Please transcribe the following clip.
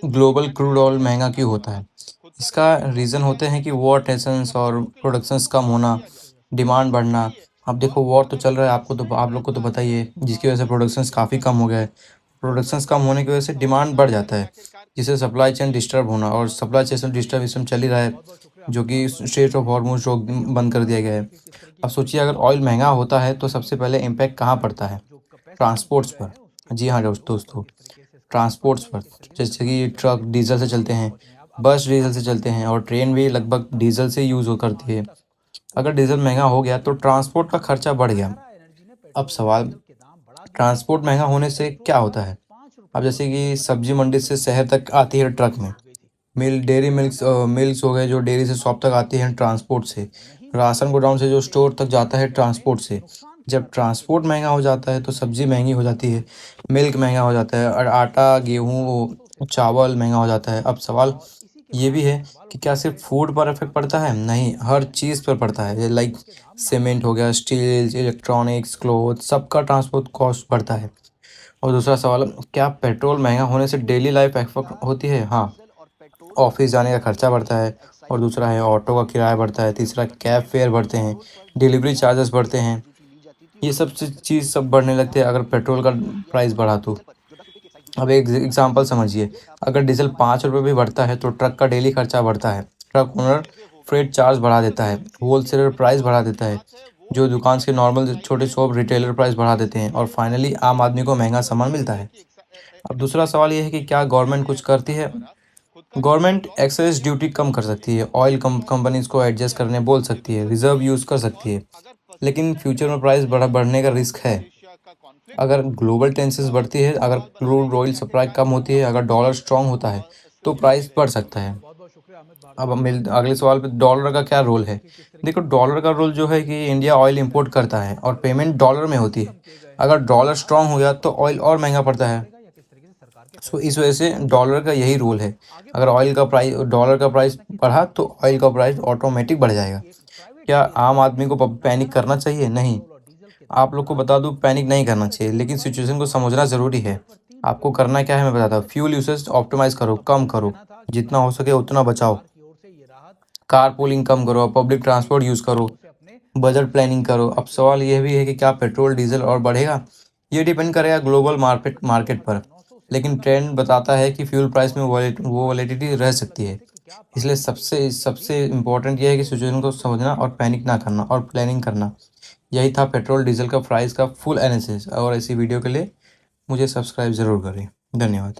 Global crude oil महंगा क्यों होता है? इसका रीज़न होते हैं कि वॉर टेंशन्स और प्रोडक्शंस कम होना, डिमांड बढ़ना। अब देखो वॉर तो चल रहा है, आपको तो आप लोग को तो पता ही है, जिसकी वजह से प्रोडक्शंस काफ़ी कम हो गया है। प्रोडक्शंस कम होने की वजह से डिमांड बढ़ जाता है, जिससे सप्लाई चेन डिस्टर्ब होना, और सप्लाई चेन डिस्टर्ब इस समय चल ही रहा है, जो कि स्ट्रेट ऑफ हॉर्मुज़ रोक बंद कर दिया गया है। अब सोचिए अगर ऑयल महंगा होता है तो सबसे पहले इम्पैक्ट कहाँ पड़ता है? ट्रांसपोर्ट्स पर। जी हाँ दोस्तों, ट्रांसपोर्ट्स पर। जैसे कि ट्रक डीज़ल से चलते हैं, बस डीज़ल से चलते हैं और ट्रेन भी लगभग डीज़ल से यूज़ हो करती है। अगर डीज़ल महंगा हो गया तो ट्रांसपोर्ट का खर्चा बढ़ गया। अब सवाल, ट्रांसपोर्ट महंगा होने से क्या होता है? अब जैसे कि सब्जी मंडी से शहर तक आती है ट्रक में। डेयरी मिल्क्स हो गए जो डेयरी से शॉप तक आती हैं ट्रांसपोर्ट से। राशन गोडाउन से जो स्टोर तक जाता है ट्रांसपोर्ट से। जब ट्रांसपोर्ट महंगा हो जाता है तो सब्जी महंगी हो जाती है, मिल्क महंगा हो जाता है और आटा, गेहूँ, चावल महंगा हो जाता है। अब सवाल ये भी है कि क्या सिर्फ फूड पर इफेक्ट पड़ता है? नहीं, हर चीज़ पर पड़ता है। लाइक सीमेंट हो गया, स्टील, इलेक्ट्रॉनिक्स, क्लोथ, सबका ट्रांसपोर्ट कॉस्ट बढ़ता है। और दूसरा सवाल, क्या पेट्रोल महंगा होने से डेली लाइफ इफेक्ट होती है? हाँ, ऑफिस जाने का खर्चा बढ़ता है। और दूसरा है ऑटो का किराया बढ़ता है। तीसरा कैब फेयर बढ़ते हैं, डिलीवरी चार्जेस बढ़ते हैं। ये सब चीज़ सब बढ़ने लगते हैं अगर पेट्रोल का प्राइस बढ़ा तो। अब एक एग्जांपल समझिए, अगर डीजल 5 रुपये भी बढ़ता है तो ट्रक का डेली खर्चा बढ़ता है। ट्रक ओनर फ्रेट चार्ज बढ़ा देता है, होलसेलर प्राइस बढ़ा देता है, जो दुकान के नॉर्मल छोटे शॉप रिटेलर प्राइस बढ़ा देते हैं, और फाइनली आम आदमी को महंगा सामान मिलता है। अब दूसरा सवाल ये है कि क्या गवर्नमेंट कुछ करती है? गवर्नमेंट एक्साइज ड्यूटी कम कर सकती है, ऑयल कंपनीज को एडजस्ट करने बोल सकती है, रिजर्व यूज़ कर सकती है, लेकिन फ्यूचर में प्राइस बढ़ने का रिस्क है। अगर ग्लोबल टेंशन्स बढ़ती है, अगर क्रूड ऑयल सप्लाई कम होती है, अगर डॉलर स्ट्रांग होता है, तो प्राइस बढ़ सकता है। अब हम अगले सवाल पे, डॉलर का क्या रोल है? देखो डॉलर का रोल जो है कि इंडिया ऑयल इंपोर्ट करता है और पेमेंट डॉलर में होती है। अगर डॉलर स्ट्रांग हो गया तो ऑयल और महंगा पड़ता है। सो इस वजह से डॉलर का यही रोल है। अगर डॉलर का प्राइस बढ़ा तो ऑयल का प्राइस ऑटोमेटिक बढ़ जाएगा। क्या आम आदमी को पैनिक करना चाहिए? नहीं। आप लोग को बता दूं, पैनिक नहीं करना चाहिए, लेकिन सिचुएशन को समझना ज़रूरी है। आपको करना क्या है मैं बताता हूँ। फ्यूल यूसेज ऑप्टिमाइज़ करो, कम करो, जितना हो सके उतना बचाओ। कारपूलिंग कम करो, पब्लिक ट्रांसपोर्ट यूज़ करो, बजट प्लानिंग करो। अब सवाल यह भी है कि क्या पेट्रोल डीजल और बढ़ेगा? ये डिपेंड करेगा ग्लोबल मार्केट मार्केट पर, लेकिन ट्रेंड बताता है कि फ्यूल प्राइस में वॉलेटिलिटी रह सकती है। इसलिए सबसे सबसे इम्पोर्टेंट ये है कि सिचुएशन को समझना और पैनिक ना करना और प्लानिंग करना। यही था पेट्रोल डीजल का प्राइस का फुल एनालिसिस। और ऐसी वीडियो के लिए मुझे सब्सक्राइब ज़रूर करें। धन्यवाद।